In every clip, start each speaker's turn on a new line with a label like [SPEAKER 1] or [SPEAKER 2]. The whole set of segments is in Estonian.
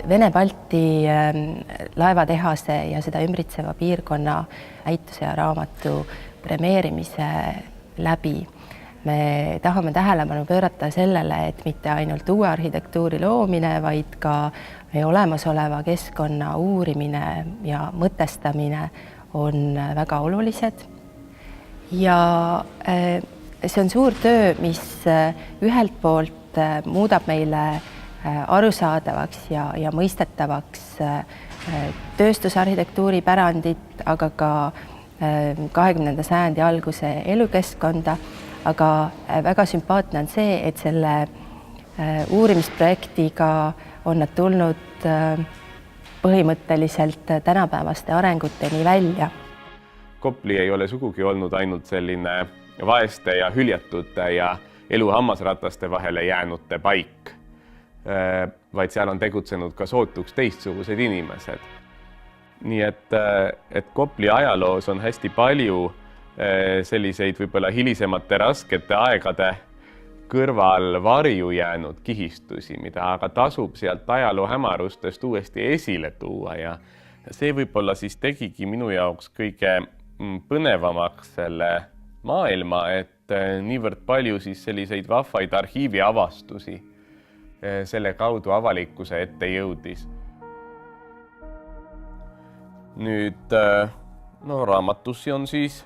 [SPEAKER 1] Vene-Balti laevatehase ja seda ümbritseva piirkonna näituse ja raamatu premeerimise läbi me tahame tähelepanu pöörata sellele, et mitte ainult uue arhitektuuri loomine, vaid ka olemasoleva keskkonna uurimine ja mõtestamine on väga olulised. Ja see on suur töö, mis ühelt poolt muudab meile arusaadavaks ja mõistetavaks tööstusarhitektuuri pärandit, aga ka 20. sajandi alguse elukeskkonda, aga väga sümpaatne on see, et selle uurimisprojektiga on nad tulnud põhimõtteliselt tänapäevaste arenguteni välja.
[SPEAKER 2] Kopli ei ole sugugi olnud ainult selline vaeste ja hüljatute ja elu hammasrataste vahele jäänute paik, vaid seal on tegutsenud ka sootuks teistsugused inimesed. Nii et Kopli ajaloos on hästi palju selliseid võib-olla hilisemate raskete aegade kõrval varju jäänud kihistusi, mida aga tasub sealt ajaloo hämarustest uuesti esile tuua ja see võib-olla siis tegigi minu jaoks kõige põnevamaks selle maailma, et niivõrd palju siis selliseid vahvaid arhiiviavastusi selle kaudu avalikkuse ette jõudis. Nüüd raamatusi on siis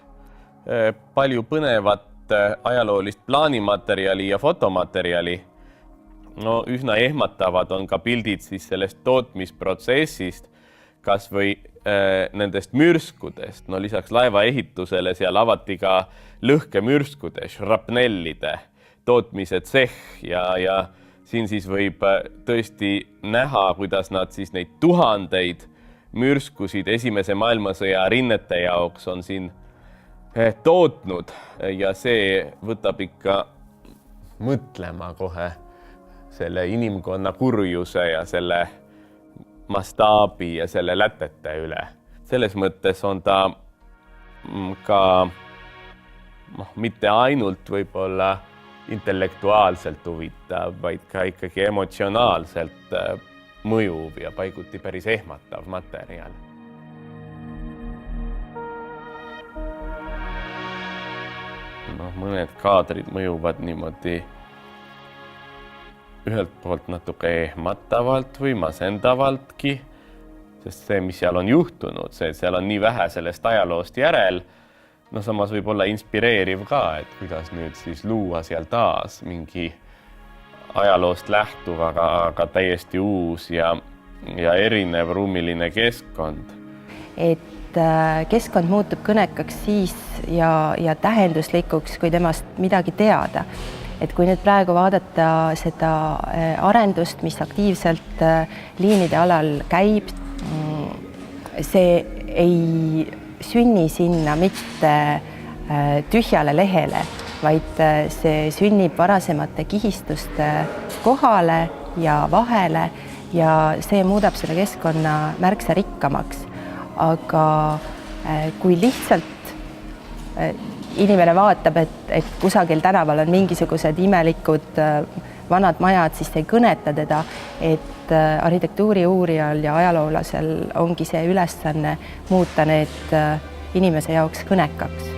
[SPEAKER 2] palju põnevat ajaloolist plaanimaterjali ja fotomaterjali. Üsna ehmatavad on ka pildid siis sellest tootmisprotsessist, kas või nendest mürskudest. Lisaks laevaehitusele seal avati ka lõhkemürskude, šrapnellide tootmise tsehh ja siin siis võib tõesti näha, kuidas nad siis neid tuhandeid mürskusid Esimese maailmasõja rinnete jaoks on siin tootnud ja see võtab ikka mõtlema kohe selle inimkonna kurjuse ja selle mastaabi ja selle lätete üle. Selles mõttes on ta ka mitte ainult võib-olla intellektuaalselt huvitav, vaid ka ikkagi emotsionaalselt mõjuv ja paiguti päris ehmatav materjal. Mõned kaadrid mõjuvad niimoodi ühelt poolt natuke ehmatavalt või masendavaltki, sest see, mis seal on juhtunud, see, et seal on nii vähe sellest ajaloost järel, samas võib olla inspireeriv ka, et kuidas nüüd siis luua seal taas mingi ajaloost lähtuv, aga täiesti uus ja erinev ruumiline keskkond.
[SPEAKER 1] Et keskkond muutub kõnekaks siis ja tähenduslikuks, kui temast midagi teada. Et kui nüüd praegu vaadata seda arendust, mis aktiivselt liinide alal käib, see ei sünni sinna mitte tühjale lehele, vaid see sünnib varasemate kihistuste kohale ja vahele ja see muudab selle keskkonna märksa rikkamaks. Aga kui lihtsalt inimene vaatab, et kusagil tänaval on mingisugused imelikud vanad majad, siis ei kõneta teda, et arhitektuuri uurijal ja ajaloolasel ongi see ülesanne muuta need inimese jaoks kõnekaks.